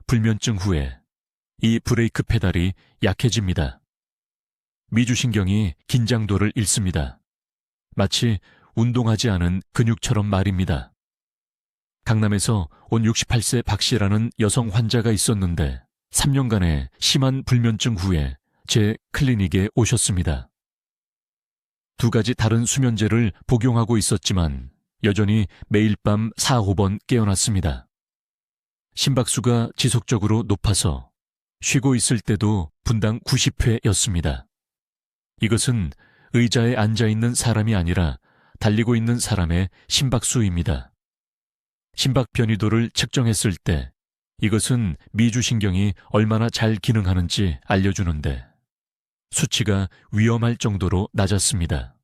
불면증 후에 이 브레이크 페달이 약해집니다. 미주신경이 긴장도를 잃습니다. 마치 운동하지 않은 근육처럼 말입니다. 강남에서 온 68세 박 씨라는 여성 환자가 있었는데 3년간의 심한 불면증 후에 제 클리닉에 오셨습니다. 2가지 다른 수면제를 복용하고 있었지만 여전히 매일 밤 4, 5번 깨어났습니다. 심박수가 지속적으로 높아서 쉬고 있을 때도 분당 90회였습니다. 이것은 의자에 앉아있는 사람이 아니라 달리고 있는 사람의 심박수입니다. 심박 변이도를 측정했을 때 이것은 미주신경이 얼마나 잘 기능하는지 알려주는데 수치가 위험할 정도로 낮았습니다.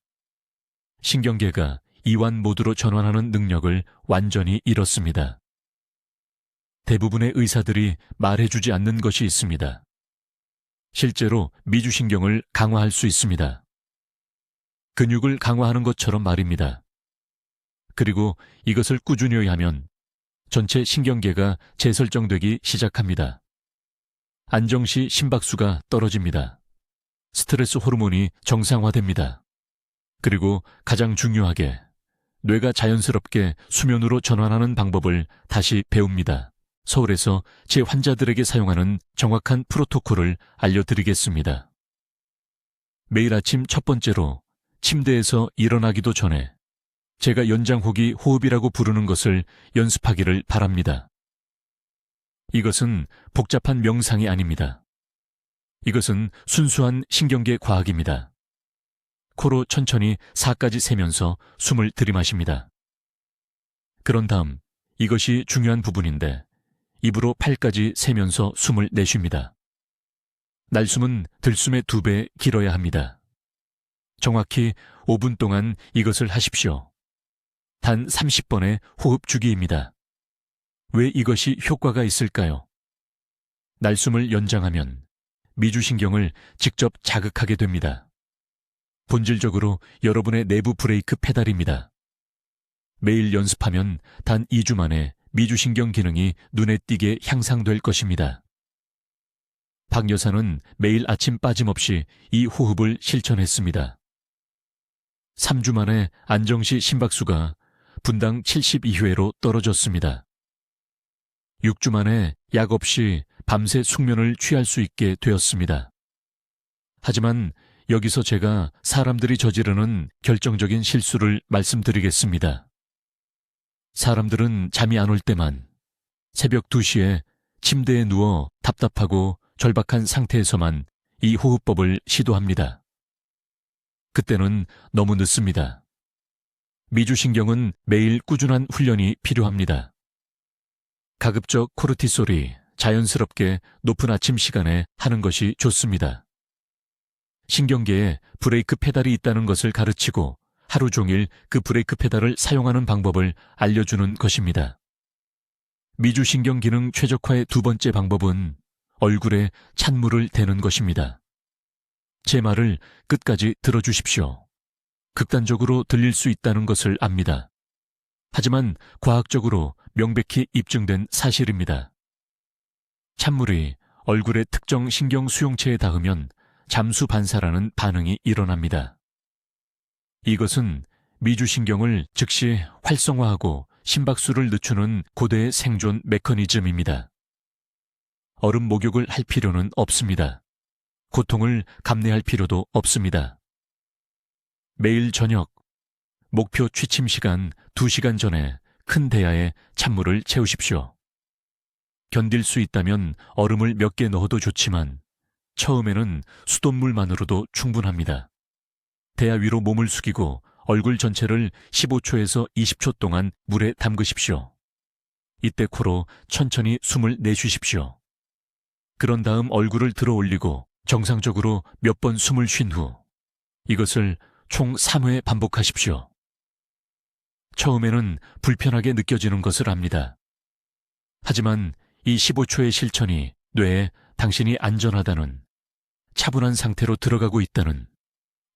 신경계가 이완 모드로 전환하는 능력을 완전히 잃었습니다. 대부분의 의사들이 말해주지 않는 것이 있습니다. 실제로 미주신경을 강화할 수 있습니다. 근육을 강화하는 것처럼 말입니다. 그리고 이것을 꾸준히 하면 전체 신경계가 재설정되기 시작합니다. 안정시 심박수가 떨어집니다. 스트레스 호르몬이 정상화됩니다. 그리고 가장 중요하게 뇌가 자연스럽게 수면으로 전환하는 방법을 다시 배웁니다. 서울에서 제 환자들에게 사용하는 정확한 프로토콜을 알려드리겠습니다. 매일 아침 첫 번째로 침대에서 일어나기도 전에 제가 연장호흡이 호흡이라고 부르는 것을 연습하기를 바랍니다. 이것은 복잡한 명상이 아닙니다. 이것은 순수한 신경계 과학입니다. 코로 천천히 4까지 세면서 숨을 들이마십니다. 그런 다음 이것이 중요한 부분인데 입으로 8까지 세면서 숨을 내쉽니다. 날숨은 들숨의 2배 길어야 합니다. 정확히 5분 동안 이것을 하십시오. 단 30번의 호흡 주기입니다. 왜 이것이 효과가 있을까요? 날숨을 연장하면 미주신경을 직접 자극하게 됩니다. 본질적으로 여러분의 내부 브레이크 페달입니다. 매일 연습하면 단 2주 만에 미주신경 기능이 눈에 띄게 향상될 것입니다. 박 여사는 매일 아침 빠짐없이 이 호흡을 실천했습니다. 3주 만에 안정시 심박수가 분당 72회로 떨어졌습니다. 6주 만에 약 없이 밤새 숙면을 취할 수 있게 되었습니다. 하지만 여기서 제가 사람들이 저지르는 결정적인 실수를 말씀드리겠습니다. 사람들은 잠이 안 올 때만 새벽 2시에 침대에 누워 답답하고 절박한 상태에서만 이 호흡법을 시도합니다. 그때는 너무 늦습니다. 미주신경은 매일 꾸준한 훈련이 필요합니다. 가급적 코르티솔이 자연스럽게 높은 아침 시간에 하는 것이 좋습니다. 신경계에 브레이크 페달이 있다는 것을 가르치고 하루 종일 그 브레이크 페달을 사용하는 방법을 알려주는 것입니다. 미주신경 기능 최적화의 2번째 방법은 얼굴에 찬물을 대는 것입니다. 제 말을 끝까지 들어주십시오. 극단적으로 들릴 수 있다는 것을 압니다. 하지만 과학적으로 명백히 입증된 사실입니다. 찬물이 얼굴의 특정 신경 수용체에 닿으면 잠수 반사라는 반응이 일어납니다. 이것은 미주신경을 즉시 활성화하고 심박수를 늦추는 고대의 생존 메커니즘입니다. 얼음 목욕을 할 필요는 없습니다. 고통을 감내할 필요도 없습니다. 매일 저녁 목표 취침 시간 2시간 전에 큰 대야에 찬물을 채우십시오. 견딜 수 있다면 얼음을 몇 개 넣어도 좋지만 처음에는 수돗물만으로도 충분합니다. 대야 위로 몸을 숙이고 얼굴 전체를 15초에서 20초 동안 물에 담그십시오. 이때 코로 천천히 숨을 내쉬십시오. 그런 다음 얼굴을 들어 올리고 정상적으로 몇 번 숨을 쉰 후 이것을 총 3회 반복하십시오. 처음에는 불편하게 느껴지는 것을 압니다. 하지만 이 15초의 실천이 뇌에 당신이 안전하다는, 차분한 상태로 들어가고 있다는,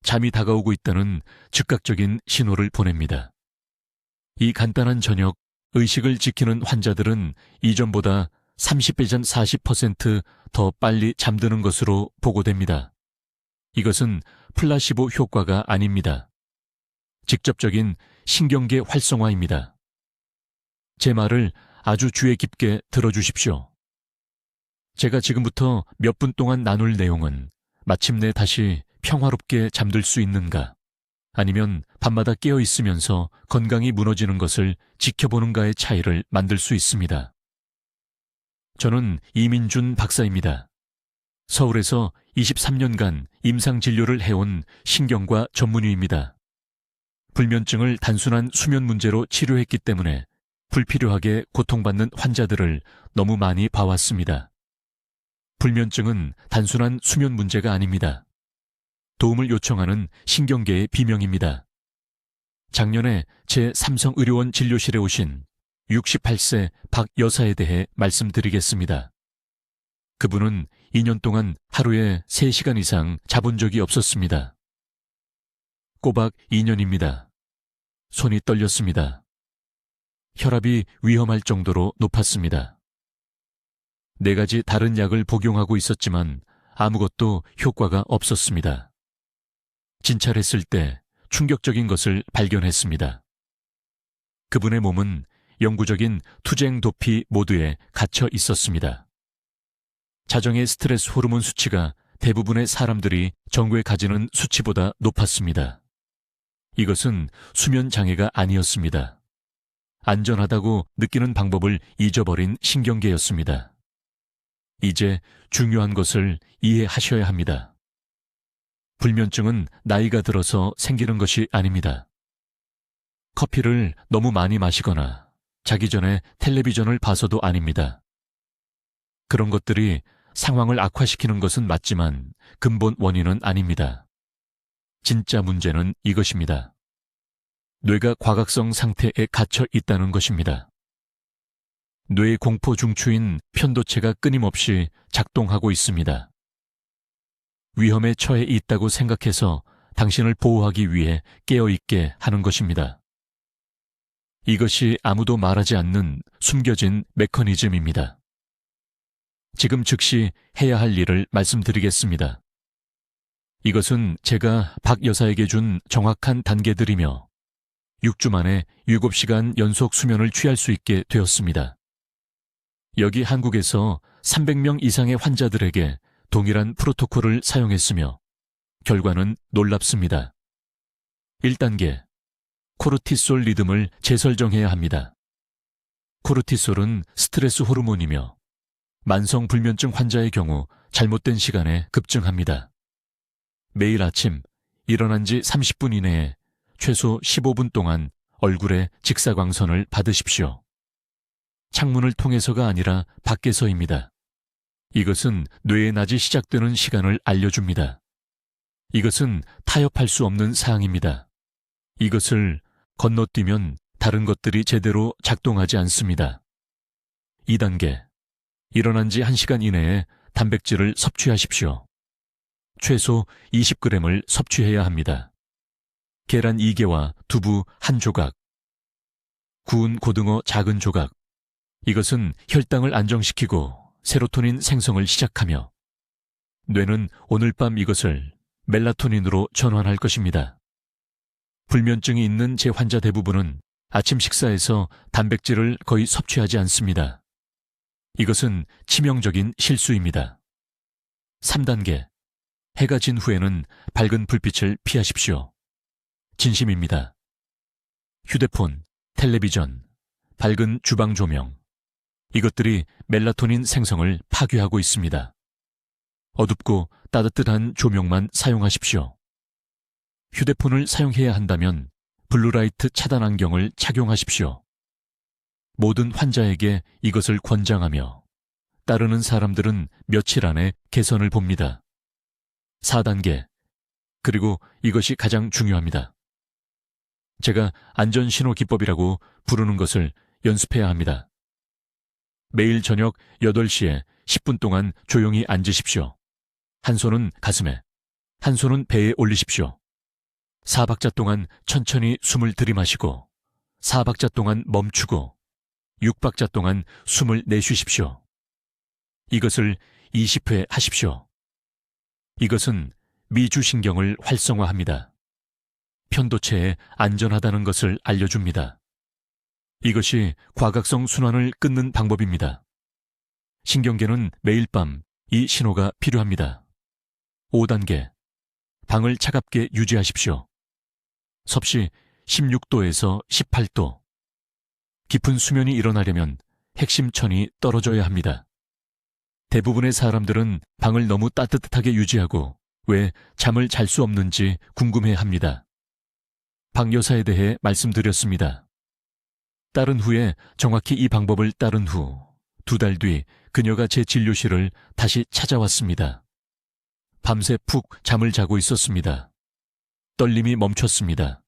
잠이 다가오고 있다는 즉각적인 신호를 보냅니다. 이 간단한 저녁, 의식을 지키는 환자들은 이전보다 30배 전 40% 빨리 잠드는 것으로 보고됩니다. 이것은 플라시보 효과가 아닙니다. 직접적인 신경계 활성화입니다. 제 말을 아주 주의 깊게 들어주십시오. 제가 지금부터 몇 분 동안 나눌 내용은 마침내 다시 평화롭게 잠들 수 있는가, 아니면 밤마다 깨어 있으면서 건강이 무너지는 것을 지켜보는가의 차이를 만들 수 있습니다. 저는 이민준 박사입니다. 서울에서 23년간 임상진료를 해온 신경과 전문의입니다. 불면증을 단순한 수면 문제로 치료했기 때문에 불필요하게 고통받는 환자들을 너무 많이 봐왔습니다. 불면증은 단순한 수면 문제가 아닙니다. 도움을 요청하는 신경계의 비명입니다. 작년에 제 삼성의료원 진료실에 오신 68세 박 여사에 대해 말씀드리겠습니다. 그분은 2년 동안 하루에 3시간 이상 자본 적이 없었습니다. 꼬박 2년입니다. 손이 떨렸습니다. 혈압이 위험할 정도로 높았습니다. 4가지 다른 약을 복용하고 있었지만 아무것도 효과가 없었습니다. 진찰했을 때 충격적인 것을 발견했습니다. 그분의 몸은 영구적인 투쟁 도피 모드에 갇혀 있었습니다. 자정의 스트레스 호르몬 수치가 대부분의 사람들이 정부에 가지는 수치보다 높았습니다. 이것은 수면 장애가 아니었습니다. 안전하다고 느끼는 방법을 잊어버린 신경계였습니다. 이제 중요한 것을 이해하셔야 합니다. 불면증은 나이가 들어서 생기는 것이 아닙니다. 커피를 너무 많이 마시거나 자기 전에 텔레비전을 봐서도 아닙니다. 그런 것들이 상황을 악화시키는 것은 맞지만 근본 원인은 아닙니다. 진짜 문제는 이것입니다. 뇌가 과각성 상태에 갇혀 있다는 것입니다. 뇌의 공포 중추인 편도체가 끊임없이 작동하고 있습니다. 위험에 처해 있다고 생각해서 당신을 보호하기 위해 깨어있게 하는 것입니다. 이것이 아무도 말하지 않는 숨겨진 메커니즘입니다. 지금 즉시 해야 할 일을 말씀드리겠습니다. 이것은 제가 박 여사에게 준 정확한 단계들이며 6주 만에 7시간 연속 수면을 취할 수 있게 되었습니다. 여기 한국에서 300명 이상의 환자들에게 동일한 프로토콜을 사용했으며 결과는 놀랍습니다. 1단계, 코르티솔 리듬을 재설정해야 합니다. 코르티솔은 스트레스 호르몬이며 만성 불면증 환자의 경우 잘못된 시간에 급증합니다. 매일 아침 일어난 지 30분 이내에 최소 15분 동안 얼굴에 직사광선을 받으십시오. 창문을 통해서가 아니라 밖에서입니다. 이것은 뇌의 낮이 시작되는 시간을 알려줍니다. 이것은 타협할 수 없는 사항입니다. 이것을 건너뛰면 다른 것들이 제대로 작동하지 않습니다. 2단계, 일어난 지 1시간 이내에 단백질을 섭취하십시오. 최소 20g을 섭취해야 합니다. 계란 2개와 두부 1조각, 구운 고등어 작은 조각. 이것은 혈당을 안정시키고 세로토닌 생성을 시작하며 뇌는 오늘 밤 이것을 멜라토닌으로 전환할 것입니다. 불면증이 있는 제 환자 대부분은 아침 식사에서 단백질을 거의 섭취하지 않습니다. 이것은 치명적인 실수입니다. 3단계, 해가 진 후에는 밝은 불빛을 피하십시오. 진심입니다. 휴대폰, 텔레비전, 밝은 주방 조명, 이것들이 멜라토닌 생성을 파괴하고 있습니다. 어둡고 따뜻한 조명만 사용하십시오. 휴대폰을 사용해야 한다면 블루라이트 차단 안경을 착용하십시오. 모든 환자에게 이것을 권장하며 따르는 사람들은 며칠 안에 개선을 봅니다. 4단계, 그리고 이것이 가장 중요합니다. 제가 안전신호 기법이라고 부르는 것을 연습해야 합니다. 매일 저녁 8시에 10분 동안 조용히 앉으십시오. 한 손은 가슴에, 한 손은 배에 올리십시오. 4박자 동안 천천히 숨을 들이마시고 4박자 동안 멈추고 6박자 동안 숨을 내쉬십시오. 이것을 20회 하십시오. 이것은 미주신경을 활성화합니다. 편도체에 안전하다는 것을 알려줍니다. 이것이 과각성 순환을 끊는 방법입니다. 신경계는 매일 밤 이 신호가 필요합니다. 5단계. 방을 차갑게 유지하십시오. 섭씨 16도에서 18도. 깊은 수면이 일어나려면 핵심 천이 떨어져야 합니다. 대부분의 사람들은 방을 너무 따뜻하게 유지하고 왜 잠을 잘 수 없는지 궁금해합니다. 박 여사에 대해 말씀드렸습니다. 따른 후에 정확히 이 방법을 따른 후 2달 뒤 그녀가 제 진료실을 다시 찾아왔습니다. 밤새 푹 잠을 자고 있었습니다. 떨림이 멈췄습니다.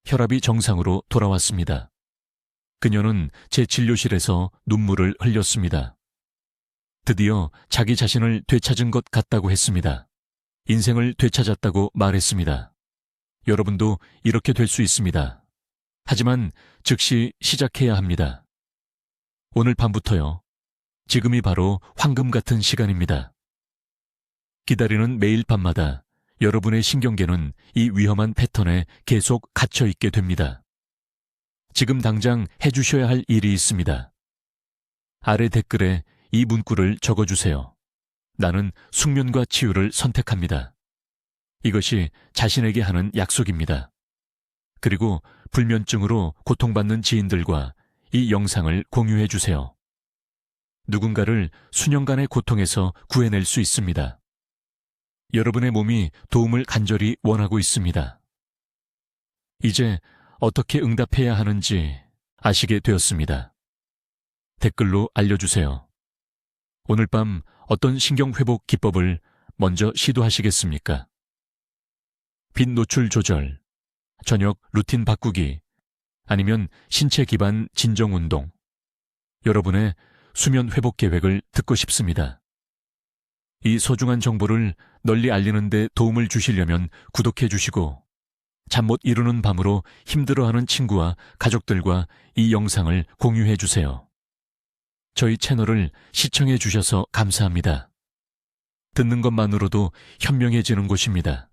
혈압이 정상으로 돌아왔습니다. 그녀는 제 진료실에서 눈물을 흘렸습니다. 드디어 자기 자신을 되찾은 것 같다고 했습니다. 인생을 되찾았다고 말했습니다. 여러분도 이렇게 될 수 있습니다. 하지만 즉시 시작해야 합니다. 오늘 밤부터요. 지금이 바로 황금 같은 시간입니다. 기다리는 매일 밤마다 여러분의 신경계는 이 위험한 패턴에 계속 갇혀 있게 됩니다. 지금 당장 해주셔야 할 일이 있습니다. 아래 댓글에 이 문구를 적어주세요. 나는 숙면과 치유를 선택합니다. 이것이 자신에게 하는 약속입니다. 그리고 불면증으로 고통받는 지인들과 이 영상을 공유해 주세요. 누군가를 수년간의 고통에서 구해낼 수 있습니다. 여러분의 몸이 도움을 간절히 원하고 있습니다. 이제 어떻게 응답해야 하는지 아시게 되었습니다. 댓글로 알려주세요. 오늘 밤 어떤 신경회복 기법을 먼저 시도하시겠습니까? 빛 노출 조절, 저녁 루틴 바꾸기, 아니면 신체 기반 진정 운동. 여러분의 수면 회복 계획을 듣고 싶습니다. 이 소중한 정보를 널리 알리는 데 도움을 주시려면 구독해 주시고 잠 못 이루는 밤으로 힘들어하는 친구와 가족들과 이 영상을 공유해 주세요. 저희 채널을 시청해 주셔서 감사합니다. 듣는 것만으로도 현명해지는 곳입니다.